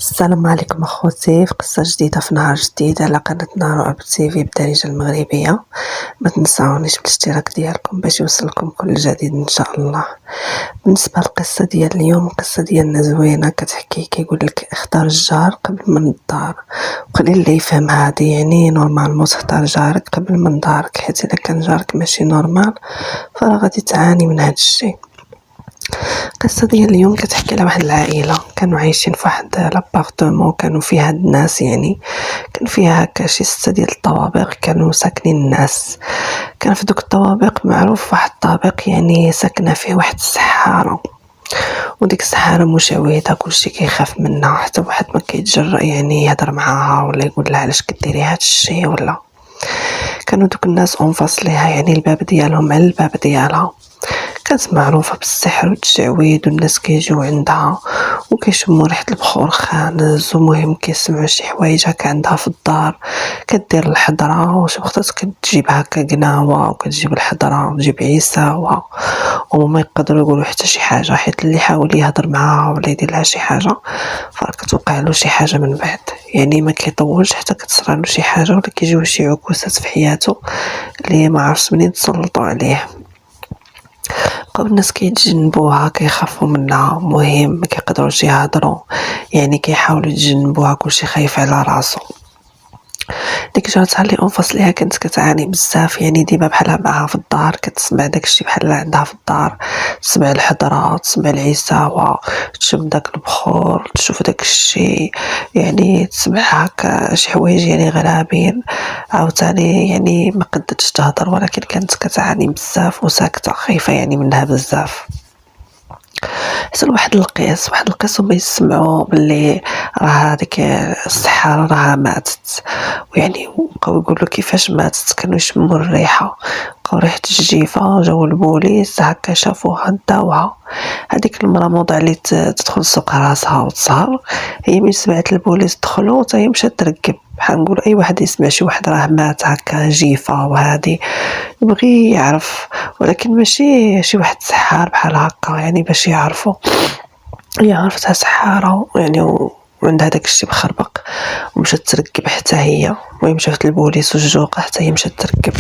السلام عليكم اخوتي، في قصة جديدة في نهار جديد على قناتنا رعب تيفي بالدارجة المغربية. ما تنساونيش بالاشتراك ديالكم باش يوصلكم كل جديد ان شاء الله. بالنسبة للقصة ديال اليوم، القصة ديالنا زوينة، كتحكي كيقولك اختار الجار قبل من الدار. وقليل اللي يفهم هادي، يعني نورمالمون تختار جارك قبل من دارك، حيت الا كان جارك ماشي نورمال فراه غادي تعاني من هاد الشيء. القصة ديال اليوم كتحكي على واحد العائلة كانوا عايشين في واحد لابارتمون، كانوا فيه هاد الناس، يعني كان فيها هكا شي 6 ديال الطوابق كانوا ساكنين الناس. كان في دوك الطوابق معروف واحد الطابق يعني ساكنة فيه واحد السحارة، وديك السحارة مشعوذة، كلشي كيخاف منها، حتى واحد ما كيتجرأ يعني يهضر معاها ولا يقول لها علاش كديري هاد الشيء ولا. كانوا دوك الناس اونفاس ليها، يعني الباب ديالهم على الباب ديالها. كانت معروفة بالسحر والتشعويذ، والناس كيجيو عندها وكيشموا ريحة البخور خانز، ومهم كيسمعوا شي حوايج هكا عندها في الدار. كدير الحضرة وشي وقتات كتجيب هكا قناوة وكتجيب الحضرة وتجيب عيساوة، وما يقدروا يقولوا حتى شي حاجة، حيت اللي حاول يهضر معاها ولا يدير لها شي حاجة فراه كتوقع له شي حاجة من بعد. يعني ما كيطولش حتى كتصرى له شي حاجة ولا كيجيو شي عكوسات في حياته اللي ما عرفش منين تسلطوا عليه. بقاو الناس كيتجنبوها كيخافوا منها، مهم ما كيقدروش يهضروا، يعني كيحاولوا يتجنبوها، كلشي خايف على راسو. ديك جارتها اللي انفصل ليها كانت كتعاني بزاف، يعني ديما بحال معاها في الدار كتسمع داكشي بحال عندها في الدار، تسمع الحضره، تسمع العيساوه، تشم داك البخور، تشوف داكشي، يعني تسمع هكا شي حوايج يعني غرابين. عاوتاني يعني ما قدتش تهضر، ولكن كانت كتعاني بزاف وساكته خايفه يعني منها بزاف. حتى واحد القيس هما يسمعوا باللي راه هذيك السحارة راها ماتت، ويعني بقاو يقولوا كيفاش ماتت، كانوا يشموا الريحة، بقاو ريحة الجيفة، جاو البوليس هكا شافوها داوها. هذيك المرا موضع اللي تدخل سوق راسها وتسهر، هي من سمعت البوليس دخلوا حتى هي مشات تركب، بحال نقول اي واحد يسمع شي واحد راه مات هكا جيفة وهادي يبغي يعرف، ولكن ماشي شي واحد سحار بحال هكا، يعني باش يعرفوا هي عرفتها سحارة يعني وعندها داك الشي مخربق، ومشات تركب حتى هي. المهم شافت البوليس والجوقة حتى هي مشات تركب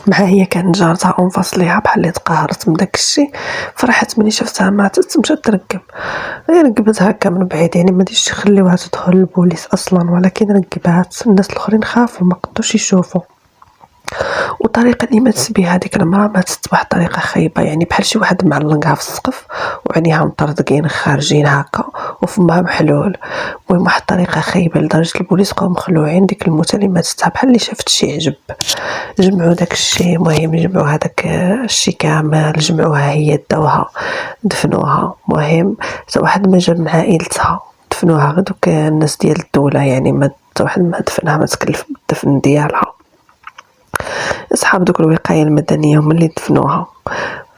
مع هي. كانت جارتها اونفاس ليها بحال اللي تقهرت من داك الشي، فرحت ملي شفتها ماتت مشات تركب. هي ركبت هكا من بعيد، يعني ما ديش يخليوها تدخل البوليس اصلا، ولكن ركبات. الناس الاخرين خافوا ما قدوش يشوفوا. والطريقه اللي ماتت بها هذيك المراه ماتت بواحد الطريقه خايبه، يعني بحال شي واحد معلقها في السقف وعينيها مطرطقين خارجين هكا وفمها محلول. المهم واحد الطريقه خايبه لدرجه البوليس بقاو مخلوعين. ديك الموتى اللي ماتتها بحال اللي شافت شي عجب، جمعوا داك الشيء، المهم جمعوا هذاك الشيء كامل، جمعوها هي داوها دفنوها. المهم حتى واحد ما جا من عائلتها، دفنوها غير دوك الناس ديال الدوله، يعني ما حتى واحد ما دفنها، ما تكلف بالدفن ديالها. اصحاب دوك الوقايه المدنيه هما اللي دفنوها،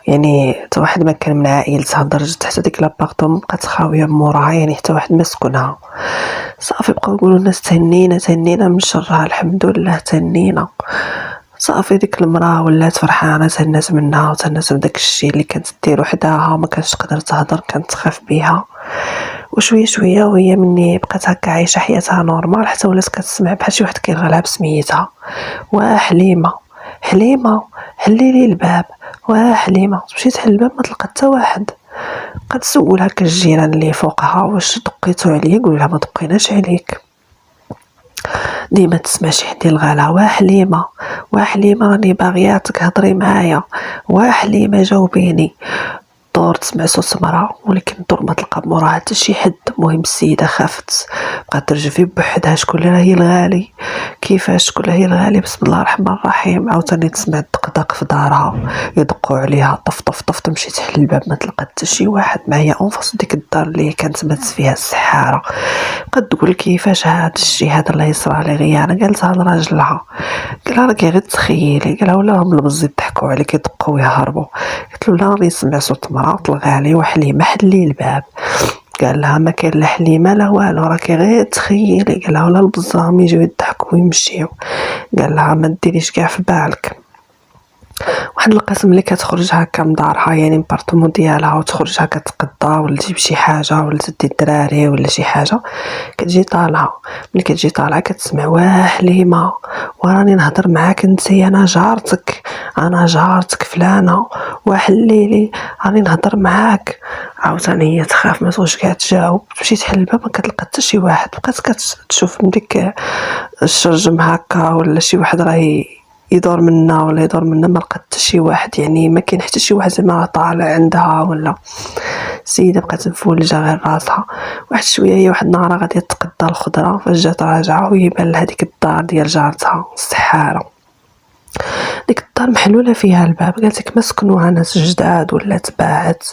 يعني حتى واحد ما كان من عائلتها، لدرجه حتى ديك لابارطوم بقات خاويه موراها، يعني حتى واحد ما سكنها. صافي بقاو يقولوا الناس تهنينا من شرها، الحمد لله تهنينا. صافي ديك المراه ولات فرحانه، تهنات منها وتهنات بداك الشيء اللي كانت دير وحدها، ما كانتش تقدر تهضر، كانت تخاف بيها. وشويه شويه وهي مني بقات هكا عايشه حياتها نورمال، حتى ولات كتسمع بحال شي واحد كيرغلها بسميتها: وحليمه حليمه حلي لي الباب، وحليمه. تمشي تحل الباب ما تلقى حتى واحد. بقات تسول هكا الجيران اللي فوقها: واش دقيتو عليا؟ قول لها: ما دقيناش عليك. ديما تسمع شي حد يلغالها: وحليمه وحليمه راني باغياتك هضري معايا، وحليمه جاوبيني. دور تسمع صوت مرا، ولكن دور ما تلقى موراها حتى شي حد. المهم السيده خافت، بقات ترجفي بوحدها: شكون اللي راهي الغالي؟ كيفاش شكون اللي راهي الغالي؟ بسم الله الرحمن الرحيم. عاوتاني تسمع الدقدق في دارها، يدقوا عليها طف طف طف. تمشي تحل الباب ما تلقى حتى شي واحد، ما هي اونفاس ديك الدار اللي كانت مات فيها السحاره. بقات تقول: كيفاش هاد الشيء هذا اللي يصرى لي غير انا؟ قالتها لراجلها، قالها: راكي غير تخيلي. قالها: ولا هم البز يضحكوا عليك يدقوا ويهربوا. قالت له: لا راني سمع صوت مرا طلقها وحليمه حلي الباب. قال لها: ما كاين لا حليمه لا والو، راكي غير تخيلي. قال لها: ولا البزام يجيو يضحكوا ويمشيو. قال لها: ما ديريش كاع في بالك. واحد القسم اللي كتخرج هكا من دارها يعني من بارطمون ديالها وتخرج هكا تقضى ولا تجيب شي حاجه ولا تدي الدراري ولا شي حاجه، كتجي طالعه. ملي كتجي طالعه كتسمع واه حليمه وراني نهضر معاك انتي، انا جارتك فلانه، وحليلي راني نهضر معاك. عاوتاني هي تخاف ما تبغيش كاع تجاوب، تمشي تحل الباب ما كتلقى حتى شي واحد، بقات كتشوف من ديك الشرجم هكا ولا شي واحد راه يدور منا ولا يدور منا، ما لقات حتى شي واحد، يعني ما كاين حتى شي واحد زعما طالع عندها ولا. السيده بقات مفولجه غير راسها. واحد شويه هي واحد النهار غاديه تقضى الخضره، فاش جات راجعه ويبان لها ديك الدار ديال جارتها السحاره، ديك الدار محلوله فيها الباب، قالت لك ما سكنوها ناس جداد ولا تباعت.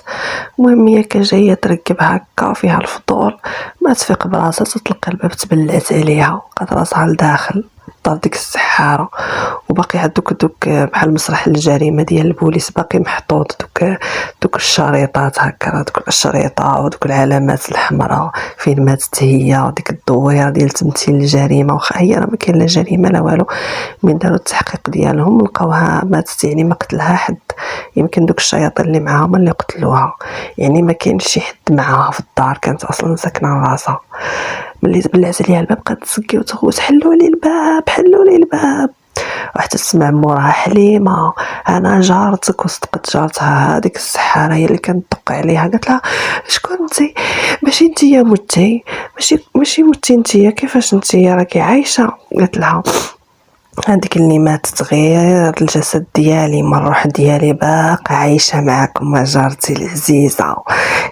المهم هي جايه تركب هكا فيها الفضول، ما تفيق براسها تطلق الباب تبلعت عليها، قاد راسها لداخل دار ديك السحاره. وباقي عاد دوك بحال مسرح الجريمه ديال البوليس باقي محطوط، دوك الشريطات هكا، دوك الشريطه ودوك العلامات الحمراء فين ماتت هي، وديك الدويره ديال تمثيل الجريمه. واخا هي راه ما كاين لا جريمه لا والو، من داروا التحقيق ديالهم لقاوها ماتت، يعني ما قتلها حد، يمكن دوك الشياطين اللي معاها هما اللي قتلوها، يعني ما كاين شي حد معاها في الدار، كانت اصلا ساكنه راسها. ملي تبلعت عليها الباب بقات تسقي وتغوت حلوا لي الباب حلوا لي الباب، وحتى تسمع موراها حليمه انا جارتك. وصدقت جارتها هذيك السحاره هي اللي كانت تدق عليها، قالت لها شكون انتي؟ ماشي انتي متي؟ ماشي متي انتي؟ كيفاش انتي راكي عايشه؟ قالت لها هذيك اللي ماتت غير الجسد ديالي، من الروح ديالي باقا عايشه معاكم جارتي العزيزه.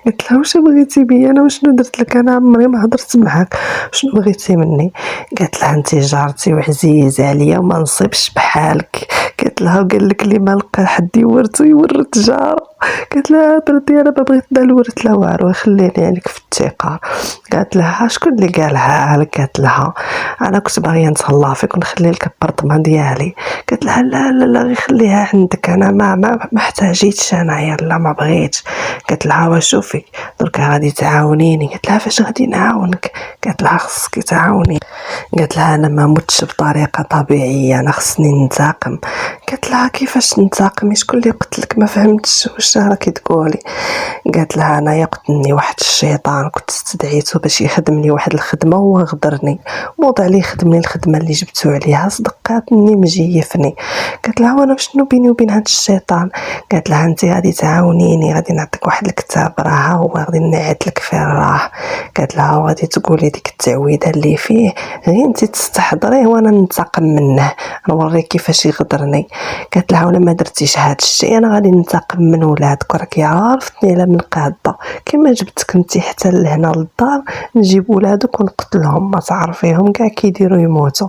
قلت لها واش بغيتي بيا انا؟ وشنو درت لك انا؟ عمري ما هضرت معاك، شنو بغيتي مني؟ قالت لها انت جارتي وعزيزه عليا وما نصيبش بحالك. قالت لها وقال لك اللي ما لقى حد يورثو يورث جاره. قالت لها درتي انا ما بغيت لا الورث لا والو، خليني عليك في الثقه. قالت لها شكون اللي قالها لك؟ قالت لها انا كنت باغيه نتهلا فيك ونخلي لك البارطمان ديالي. قالت لها لا لا لا غير خليها عندك، انا ما احتاجيتش انايا، لا ما بغيتش. قالت لها وشوفي درك غادي تعاونيني. قالت لها فاش غادي نعاونك؟ قالت لها خصك تعاوني. قالت لها انا ما متش بطريقه طبيعيه، انا خصني ننتقم. قالت لها كيفاش ننتقمي؟ شكون اللي قتلك؟ ما فهمتش واش راكي تقولي. قالت لها انا يقتلني واحد الشيطان، كنت استدعيته باش يخدمني واحد الخدمه وهو غدرني، موضع لي خدمني الخدمه اللي جبتو عليها، صدقاتني مجيفني. قالت لها وانا شنو بيني وبين هاد الشيطان؟ قالت لها انت غادي تعاونيني، غادي نعطيك واحد الكتاب راه هو غادي نعيط لك فين راه. قالت لها وغادي تقولي ديك التعويذه اللي فيه، غير انت تستحضريه وانا ننتقم منه، نوريك كيفاش يغدرني. قالت لها ولا ما درتيش هاد الشيء انا غادي ننتقم من ولادك، راكي عارفتني على من قاده، كما جبتك انت حتى لهنا للدار نجيب ولادك ونقتلهم، ما تعرفيهم كاع كيديروا يموتوا.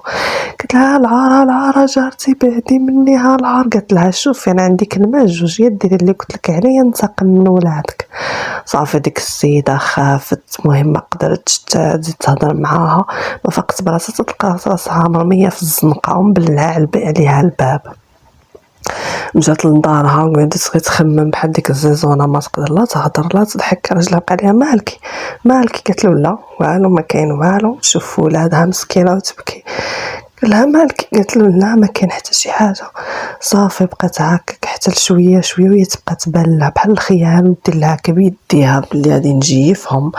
قالت لها العار جارتي بعدي مني ها العار. قالت لها شوفي انا عندي كلمه جوج، يا ديري اللي قلت لك عليه ننتقم من ولادك. صافي ديك السيده خافت، المهم ما قدرتش تزيد تهضر معاها، ما فقت براسها تلقى راسها مرميه في الزنقه ومبلعه عليها الباب. مشات لدارها وقعدت غير تخمم بحال ديك الزيزونه، ما تقدر لا تهضر لا تضحك. راجلها بقى ليها مالك؟ قالت له لا والو، ما كاين والو. تشوف ولادها مسكينه وتبكي، قال لها مالك؟ قالت له لا ما كاين حتى شي حاجه. صافي بقات هكاك حتى شويه وهي تبقى تبان لها بحال الخيال، ودير لها بيديها بلي غادي نجيفهم.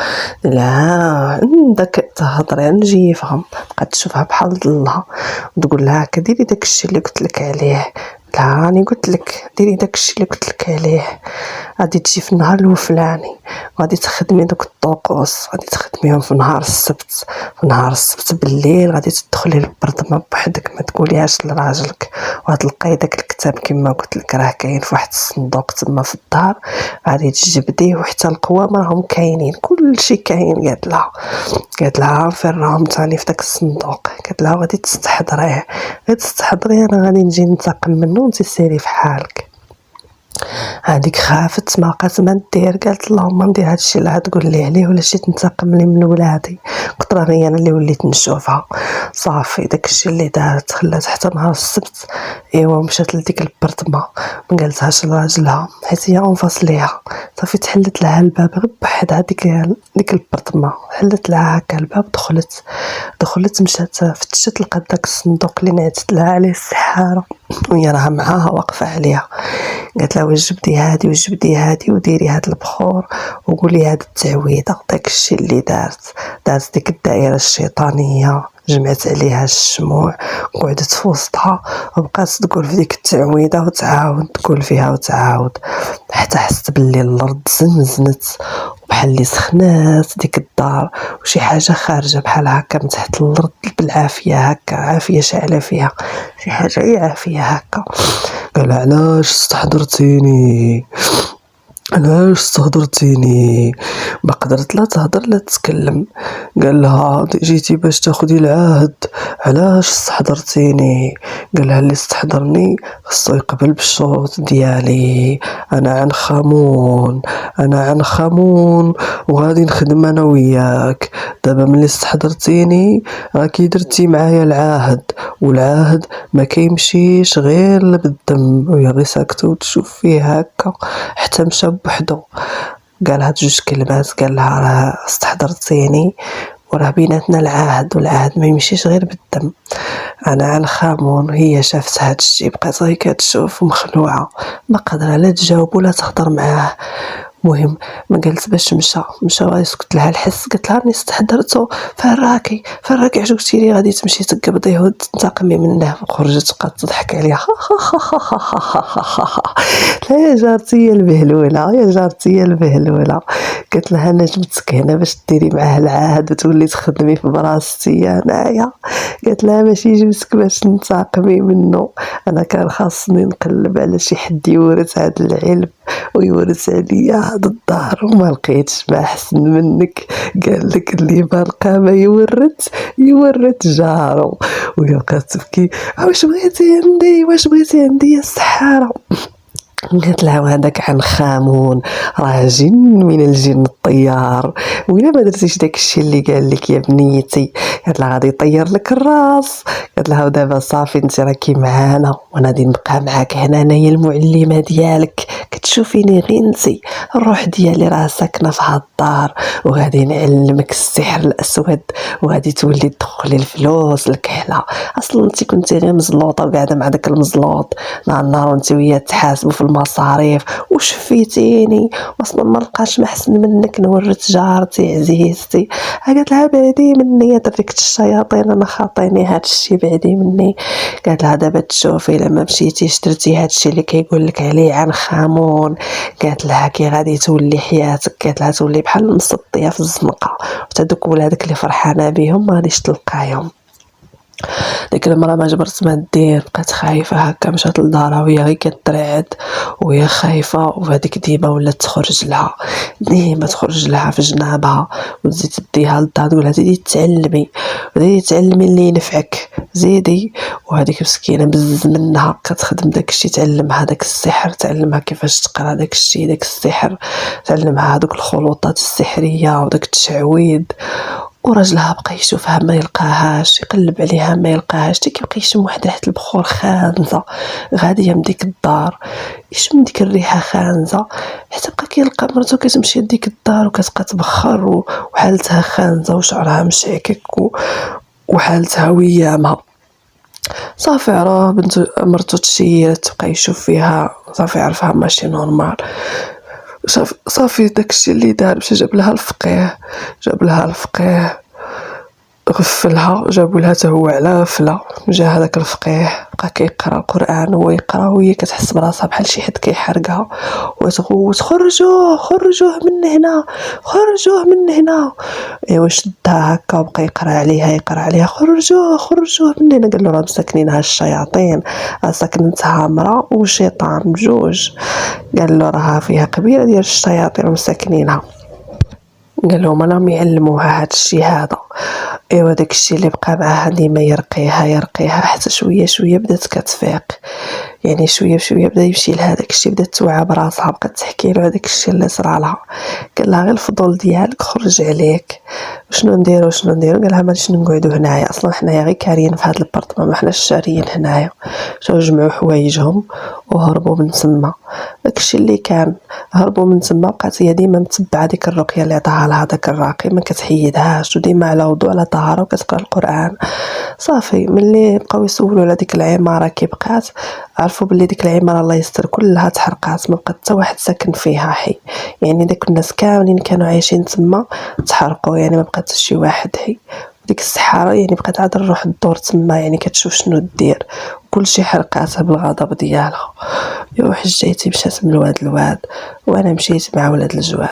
لا عندك تهضري نجيفهم. بقات تشوفها بحال ضلها وتقول لها هكا ديري داكشي اللي قلت لك عليه. لا راني قلت لك ديري داكشي اللي قلت لك عليه، غادي تجي في النهار الفلاني، غادي تخدمي دوك الطقوس، غادي تخدميهم في نهار السبت. في نهار السبت بالليل غادي تدخلي للبرطمان بوحدك، ما تقوليهاش لراجلك، وغتلقاي داك الكتاب كما قلت لك راه كاين في واحد الصندوق تما في الدار، غادي تجبديه وحتى القوام راهم كاينين، كلشي كاين. قالت لها فين راهم ثاني في داك الصندوق؟ قالت لها غادي تستحضريه، انا غادي نجي ننتقم منه وانت سيري في حالك. هذيك خافت ما لقات ما دير، قالت اللهم ندير هادشي اللي غتقول لي عليه ولا شي تنتقم لي من ولادي. قلت راني انا اللي وليت نشوفها. صافي داكشي اللي دارت خلات حتى نهار السبت ايوا مشات لديك البرطمه ما قالتهاش لراجلها حيت هي اونفاس ليها. صافي تحلت لها الباب غير بوحدها ديك البرطمه، حلت لها هكا الباب، دخلت مشات فتشت لقات داك الصندوق اللي نعتت لها عليه السحاره وهي راها معاها واقفه عليها. قالت لها واش جبدي هادي وديري هاد البخور وقولي هاد التعويذه. داكشي اللي دارت ديك الدائره الشيطانيه، جمعت عليها الشموع وقعدت في وسطها وبقات تقول في ديك التعويذه وتعاود تقول فيها وتعاود حتى حست باللي الارض زنزنت وبحال اللي سخنات ديك الدار وشي حاجه خارجه بحال هكا من تحت الارض بالعافيه، هكا عافيه شاعله فيها شي حاجه اي عافيه هكا. قال علاش استحضرتيني ما قدرت لا تهضر لا تتكلم. قال لها جيتي باش تاخدي العهد، علاش استحضرتيني؟ قال لها اللي استحضرني خصو يقبل بالشروط ديالي، انا عن خامون وغادي نخدم انا وياك. دابا ملي استحضرتيني راكي درتي معايا العهد، والعهد ما كيمشيش غير بالدم. وهي غير ساكته وتشوف فيه هكا حتى مشى بوحدو. قالها جوج كلمات، قال لها راه استحضرتيني وراه بيناتنا العهد والعهد ما يمشيش غير بالدم، انا عن خامون. هي شافت هادشي بقات غير كتشوف ومخلوعه ما قادره لا تجاوب ولا تهضر معاه. مهم ما قالت باش مشى ويسكت لها الحس. قالت لها راني استحضرتو فراكي عجبتي لي غادي تمشي تقبضيه وتنتقمي منه. خرجت بقات تضحك عليها لا يا جارتي يا البهلوله. قالت لها انا جبتك هنا باش ديري معاه العهد وتولي تخدمي في براستي انايا. قالت لها ماشي جبتك باش تنتقمي منه، انا كان خاصني نقلب على شي حد يورث هذا العلم ويورث عليا هاد الدار وما لقيتش ما احسن منك. قال لك اللي ما لقى ما يورث جارو. وهي بقات تبكي واش بغيتي عندي يا السحاره. قالت لها وهذاك عن خامون راه جن من الجن الطيار، وإلا ما درتيش داك الشيء اللي قال لك يا بنيتي. قالت لها غادي يطير لك الراس. قالت لها ودابا صافي انت راكي معانا وانا غادي نبقى معاك هنا، انايا المعلمه ديالك كتشوفيني غير انتي، الروح ديالي راه ساكنه في هاد الدار وغادي نعلمك السحر الاسود وغادي تولي تدخلي الفلوس الكحله. اصلا انت كنتي غير مزلوطه وقاعده مع داك المزلوط نهار وانت وياه تحاسبوا في المصاريف وشفيتيني، اصلا ما لقاش محسن منك نورث جارتي عزيزتي. قالت لها بعدي مني يا دريكة الشياطين، انا خاطيني هادشي بعدي مني. قالت لها دابا تشوفي لما مشيتي درتي هادشي اللي كيقول لك عليه عن خامون، قالت لها كي غادي تولي حياتك، قالت لها تولي بحال المسطيه في الزنقه، وتا دوك ولادك اللي فرحانه بهم ما غاديش تلقاهم. ديك المرا ما جبرت ما دير، بقات خايفه هكا، مشات لدارها وهي غير كترعد وهي خايفه. وهذيك ديما ولات تخرج لها في جنابها وتزيد تديها للدار تقولها زيدي تعلمي اللي ينفعك زيدي. وهذيك مسكينه بزز منها كتخدم داكشي، تعلمها داك السحر، تعلمها كيفاش تقرا داكشي داك السحر، تعلمها هذوك الخلوطات السحريه وداك التشعويذ. وراجلها بقى يشوفها ما يلقاهاش، يقلب عليها ما يلقاهاش، حتى كيبقى يشم واحد ريحه البخور خانزه غاديه من ديك الدار، يشم ديك الريحه خانزه حتى بقى كيلقى مرتو كتمشي لديك الدار وكتبقى تبخر وحالتها خانزه وشعرها مشعكك وحالتها ويامها. صافي راه بنت مرتو تشيرت، بقى يشوف فيها صافي عرفها ماشي نورمال. صافي داكشي اللي دار باش جاب لها الفقيه غفلها، جابوا لها حتى هو على غفله. جا هذاك الفقيه بقى كيقرا القران وهو يقرا وهي كتحس براسها بحال شي حد كيحرقها وتغوت خرجوه من هنا. ايوا شدها هكا وبقى يقرا عليها خرجوه من هنا. قال له راه مساكنينها الشياطين، ساكنتها مرا وشيطان بجوج. قال له راه فيها قبيله ديال الشياطين مساكنينها. قال لهم راهم يعلموها هاد الشيء هذا ايوا داكشي اللي بقى معاها ديما يرقيها حتى شويه شويه بدات كتفيق، يعني شويه بشويه بدا يمشي لها داكشي، بدات توعى براسها، بقات تحكي له هذاك الشيء اللي صرا لها. قال لها غير الفضول ديالك خرج عليك، شنو نديرو قال لها ماشي نقعدو هنايا، اصلا حنايا غير كاريين في هذا البارطمان، ما حناش شاريين هنايا. مشاو جمعوا حوايجهم وهربوا من تما. داكشي اللي كان، هربوا من تما. بقات هي ديما متبعه ديك الرقيه اللي عطاها لها داك الراقي، ما كتحيدهاش، وديما على وضوء على طهاره وكتقرا القران. صافي ملي بقاو يسولوا على ديك العماره كي بقات، عرفوا بلي ديك العماره الله يستر كلها تحرقات، ما بقات حتى واحد ساكن فيها حي، يعني داك الناس كاملين كانوا عايشين تما تحرقوا، يعني ما بقات شي واحد حي. ديك السحاره يعني بقات عاد نروح الدور تما، يعني كتشوف شنو دير، كلشي حرقاتها بالغضب ديالها. يو حجيتي مشات من الواد لواد، وانا مشيت مع ولاد الجواب.